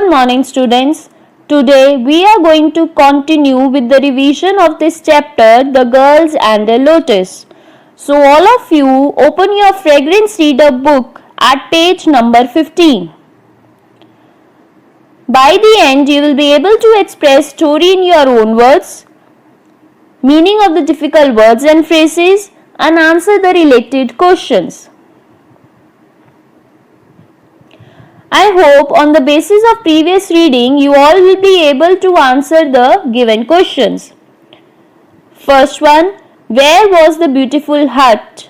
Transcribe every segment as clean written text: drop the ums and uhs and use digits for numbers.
Good morning, students. Today we are going to continue with the revision of this chapter, The Girls and the Lotus. So, all of you open your Fragrance Reader book at page number 15. By the end, you will be able to express story in your own words, meaning of the difficult words and phrases, and answer the related questions. I hope on the basis of previous reading, you all will be able to answer the given questions. First one, where was the beautiful hut?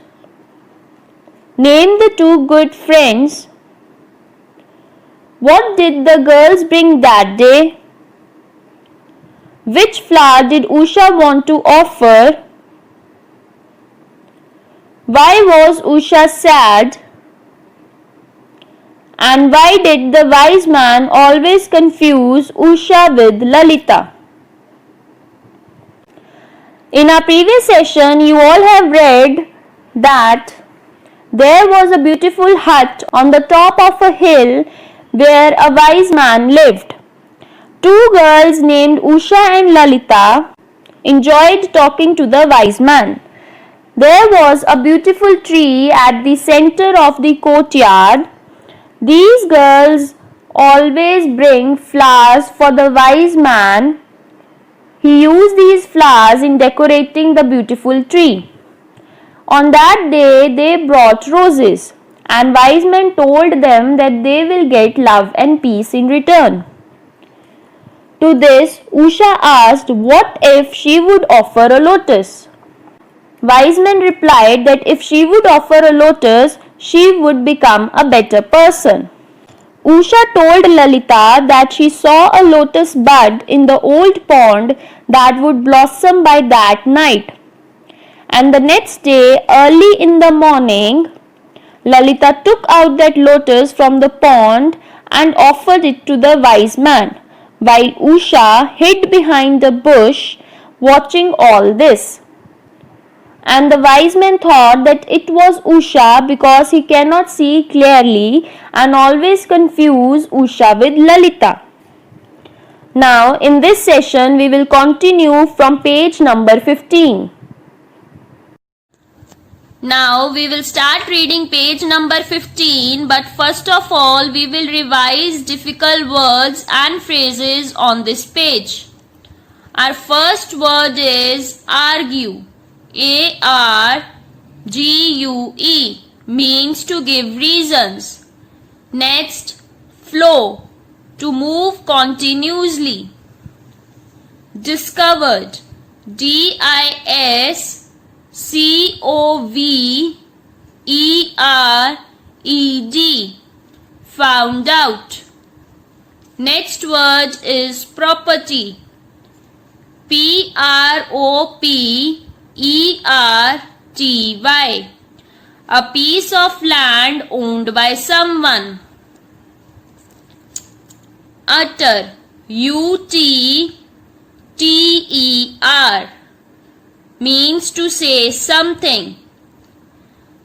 Name the two good friends. What did the girls bring that day? Which flower did Usha want to offer? Why was Usha sad? And why did the wise man always confuse Usha with Lalita? In our previous session, you all have read that there was a beautiful hut on the top of a hill where a wise man lived. Two girls named Usha and Lalita enjoyed talking to the wise man. There was a beautiful tree at the center of the courtyard. These girls always bring flowers for the wise man. He used these flowers in decorating the beautiful tree. On that day, they brought roses, and wise men told them that they will get love and peace in return. To this, Usha asked what if she would offer a lotus. Wise men replied that if she would offer a lotus, she would become a better person. Usha told Lalita that she saw a lotus bud in the old pond that would blossom by that night. And the next day, early in the morning, Lalita took out that lotus from the pond and offered it to the wise man, while Usha hid behind the bush watching all this. And the wise man thought that it was Usha because he cannot see clearly and always confuse Usha with Lalita. Now, in this session, we will continue from page number 15. Now, we will start reading page number 15, but first of all, we will revise difficult words and phrases on this page. Our first word is argue. A-R-G-U-E means to give reasons. Next, flow, to move continuously. Discovered, D-I-S-C-O-V-E-R-E-D, found out. Next word is property, P-R-O-P-E-R-T-Y, a piece of land owned by someone. Utter, U-T-T-E-R, means to say something.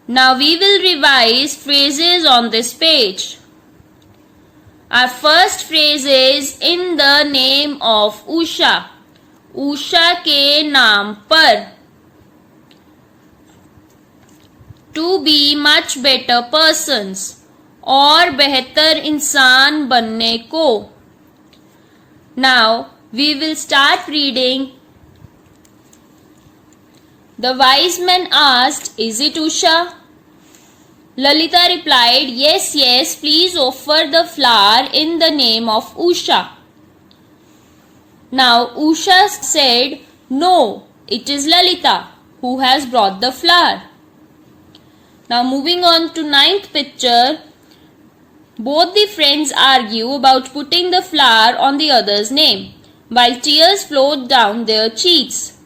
Now we will revise phrases on this page. Our first phrase is in the name of Usha. Usha के नाम पर. To be much better persons, और बेहतर इंसान बनने को. Now we will start reading. The wise man asked, is it Usha? Lalita replied, yes, yes, please offer the flower in the name of Usha. Now Usha said, no, it is Lalita who has brought the flower. Now moving on to 9th picture, both the friends argue about putting the flower on the other's name, while tears flowed down their cheeks.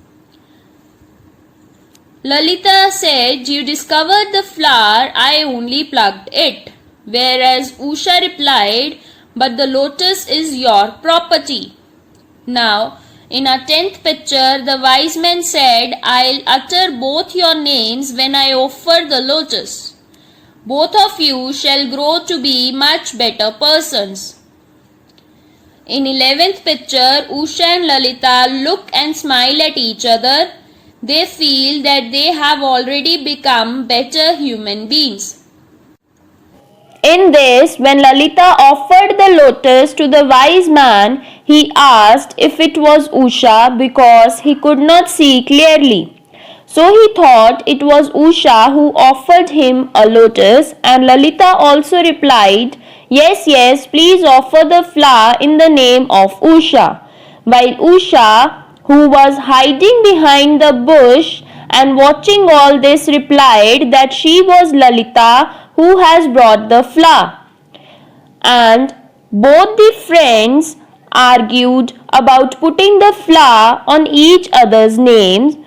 Lalita said, you discovered the flower, I only plucked it. Whereas Usha replied, but the lotus is your property. Now, in our 10th picture, the wise man said, I'll utter both your names when I offer the lotus. Both of you shall grow to be much better persons. In 11th picture, Usha and Lalita look and smile at each other. They feel that they have already become better human beings. In this, when Lalita offered the lotus to the wise man, he asked if it was Usha because he could not see clearly. So he thought it was Usha who offered him a lotus, and Lalita also replied, "Yes, yes, please offer the flower in the name of Usha." While Usha, who was hiding behind the bush and watching all this, replied that she was Lalita who has brought the flower. And both the friends argued about putting the flower on each other's names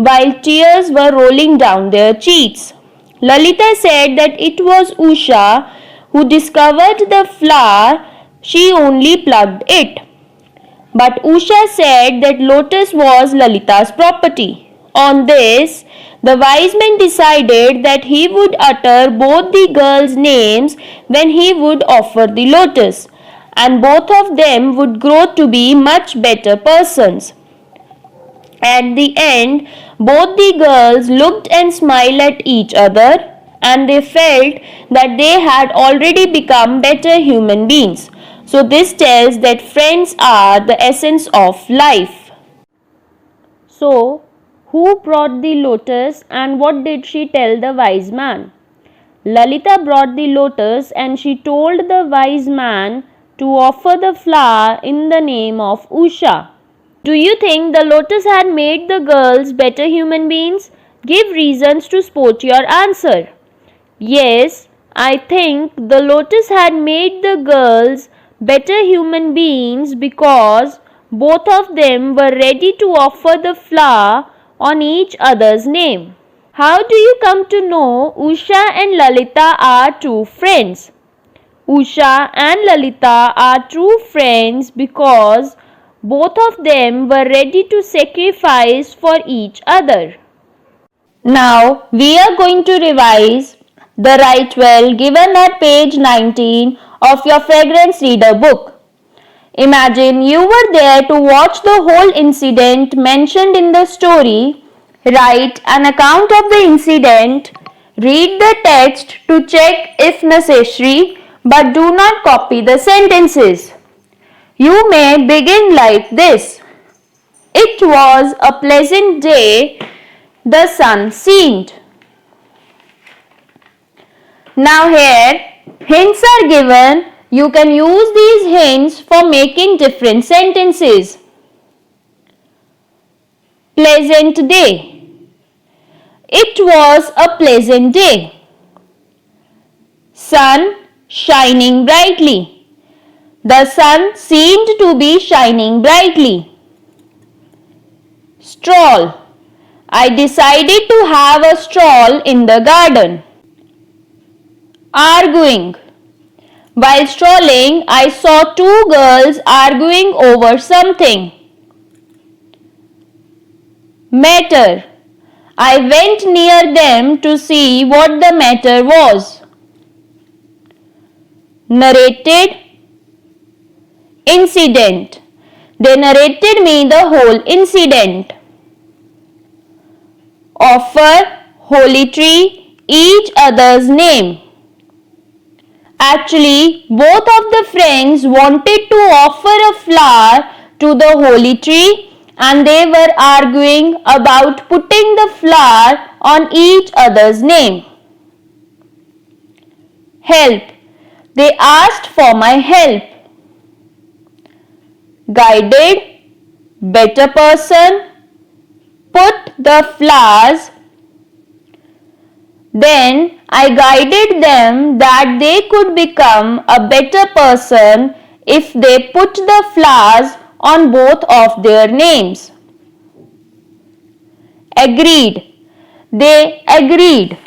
while tears were rolling down their cheeks. Lalita said that it was Usha who discovered the flower, she only plucked it. But Usha said that lotus was Lalita's property. On this, the wise man decided that he would utter both the girls' names when he would offer the lotus, and both of them would grow to be much better persons. At the end, both the girls looked and smiled at each other, and they felt that they had already become better human beings. So this tells that friends are the essence of life. So, who brought the lotus and what did she tell the wise man? Lalita brought the lotus and she told the wise man to offer the flower in the name of Usha. Do you think the lotus had made the girls better human beings? Give reasons to support your answer. Yes, I think the lotus had made the girls better human beings because both of them were ready to offer the flower on each other's name. How do you come to know Usha and Lalita are true friends? Usha and Lalita are true friends because both of them were ready to sacrifice for each other. Now we are going to revise the Write Well given at page 19 of your Fragrance Reader book. Imagine you were there to watch the whole incident mentioned in the story. Write an account of the incident. Read the text to check if necessary, but do not copy the sentences. You may begin like this. It was a pleasant day. The sun seemed. Now here, hints are given. You can use these hints for making different sentences. Pleasant day. It was a pleasant day. Sun shining brightly. The sun seemed to be shining brightly. Stroll. I decided to have a stroll in the garden. Arguing. While strolling, I saw two girls arguing over something. Matter. I went near them to see what the matter was. Narrated. Incident. They narrated me the whole incident. Offer, holy tree, each other's name. Actually, both of the friends wanted to offer a flower to the holy tree and they were arguing about putting the flower on each other's name. Help. They asked for my help. Guided, better person, put the flowers. Then I guided them that they could become a better person if they put the flowers on both of their names. Agreed. They agreed.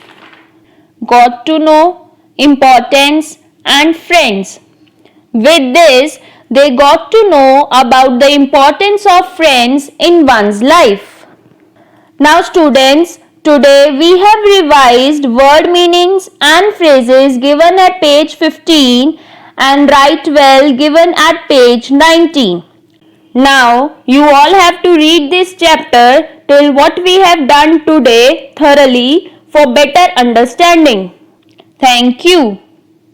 Got to know, importance and friends. With this, they got to know about the importance of friends in one's life. Now students, today we have revised word meanings and phrases given at page 15 and write well given at page 19. Now you all have to read this chapter till what we have done today thoroughly for better understanding. Thank you.